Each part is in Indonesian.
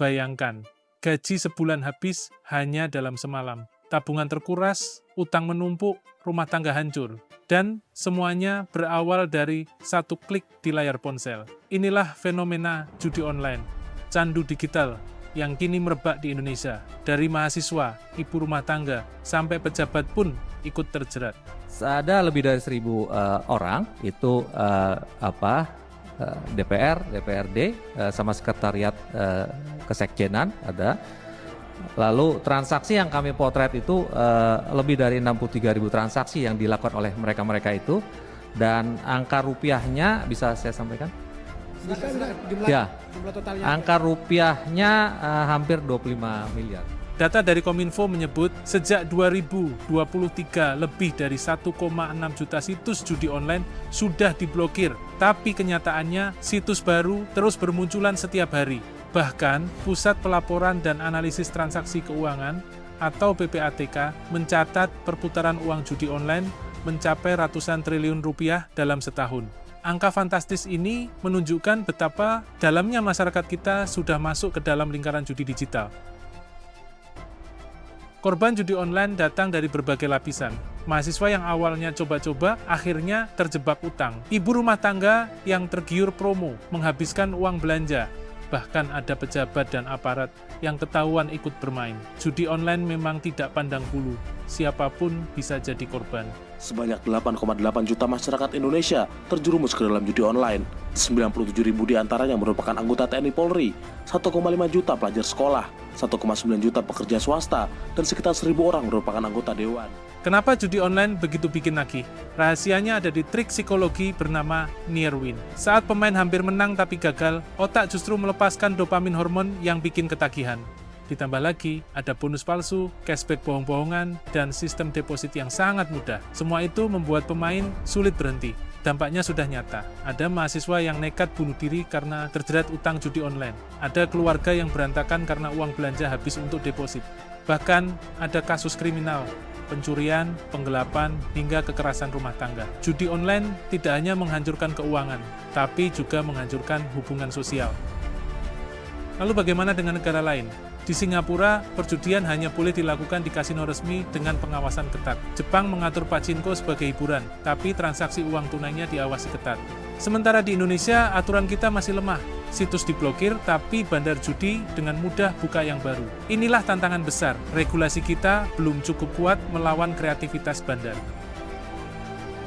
Bayangkan, gaji sebulan habis hanya dalam semalam. Tabungan terkuras, utang menumpuk, rumah tangga hancur. Dan semuanya berawal dari satu klik di layar ponsel. Inilah fenomena judi online, candu digital yang kini merebak di Indonesia. Dari mahasiswa, ibu rumah tangga, sampai pejabat pun ikut terjerat. Ada lebih dari 1.000 orang, itu DPR, DPRD, sama sekretariat kesekjenan ada. Lalu transaksi yang kami potret itu lebih dari 63.000 transaksi yang dilakukan oleh mereka-mereka itu, dan angka rupiahnya bisa saya sampaikan? Jumlah totalnya. Angka rupiahnya hampir 25 miliar. Data dari Kominfo menyebut sejak 2023 lebih dari 1,6 juta situs judi online sudah diblokir. Tapi kenyataannya situs baru terus bermunculan setiap hari. Bahkan, Pusat Pelaporan dan Analisis Transaksi Keuangan atau PPATK mencatat perputaran uang judi online mencapai ratusan triliun rupiah dalam setahun. Angka fantastis ini menunjukkan betapa dalamnya masyarakat kita sudah masuk ke dalam lingkaran judi digital. Korban judi online datang dari berbagai lapisan. Mahasiswa yang awalnya coba-coba, akhirnya terjebak utang. Ibu rumah tangga yang tergiur promo, menghabiskan uang belanja. Bahkan ada pejabat dan aparat yang ketahuan ikut bermain. Judi online memang tidak pandang bulu, siapapun bisa jadi korban. Sebanyak 8,8 juta masyarakat Indonesia terjerumus ke dalam judi online. 97.000 diantaranya merupakan anggota TNI Polri, 1,5 juta pelajar sekolah, 1,9 juta pekerja swasta, dan sekitar 1.000 orang merupakan anggota dewan. Kenapa judi online begitu bikin nagih? Rahasianya ada di trik psikologi bernama near win. Saat pemain hampir menang tapi gagal, otak justru melepaskan dopamin hormon yang bikin ketagihan. Ditambah lagi, ada bonus palsu, cashback bohong-bohongan, dan sistem deposit yang sangat mudah. Semua itu membuat pemain sulit berhenti. Dampaknya sudah nyata. Ada mahasiswa yang nekat bunuh diri karena terjerat utang judi online. Ada keluarga yang berantakan karena uang belanja habis untuk deposit. Bahkan ada kasus kriminal, pencurian, penggelapan, hingga kekerasan rumah tangga. Judi online tidak hanya menghancurkan keuangan, tapi juga menghancurkan hubungan sosial. Lalu bagaimana dengan negara lain? Di Singapura, perjudian hanya boleh dilakukan di kasino resmi dengan pengawasan ketat. Jepang mengatur pachinko sebagai hiburan, tapi transaksi uang tunainya diawasi ketat. Sementara di Indonesia, aturan kita masih lemah. Situs diblokir, tapi bandar judi dengan mudah buka yang baru. Inilah tantangan besar. Regulasi kita belum cukup kuat melawan kreativitas bandar.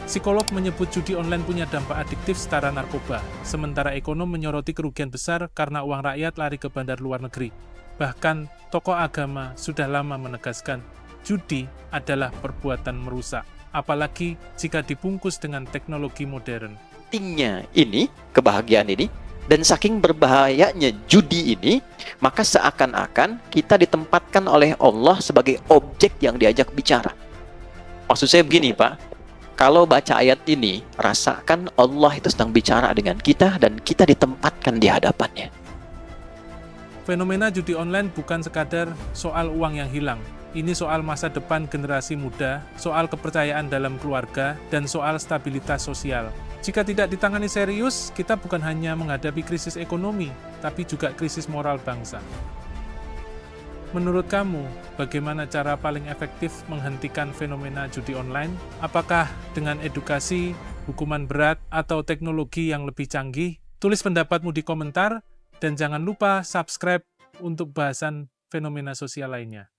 Psikolog menyebut judi online punya dampak adiktif setara narkoba, sementara ekonom menyoroti kerugian besar karena uang rakyat lari ke bandar luar negeri. Bahkan, tokoh agama sudah lama menegaskan, judi adalah perbuatan merusak, apalagi jika dibungkus dengan teknologi modern. Pentingnya ini, kebahagiaan ini, dan saking berbahayanya judi ini, maka seakan-akan kita ditempatkan oleh Allah sebagai objek yang diajak bicara. Maksud saya begini, Pak, kalau baca ayat ini, rasakan Allah itu sedang bicara dengan kita dan kita ditempatkan di hadapannya. Fenomena judi online bukan sekadar soal uang yang hilang. Ini soal masa depan generasi muda, soal kepercayaan dalam keluarga, dan soal stabilitas sosial. Jika tidak ditangani serius, kita bukan hanya menghadapi krisis ekonomi, tapi juga krisis moral bangsa. Menurut kamu, bagaimana cara paling efektif menghentikan fenomena judi online? Apakah dengan edukasi, hukuman berat, atau teknologi yang lebih canggih? Tulis pendapatmu di komentar, dan jangan lupa subscribe untuk bahasan fenomena sosial lainnya.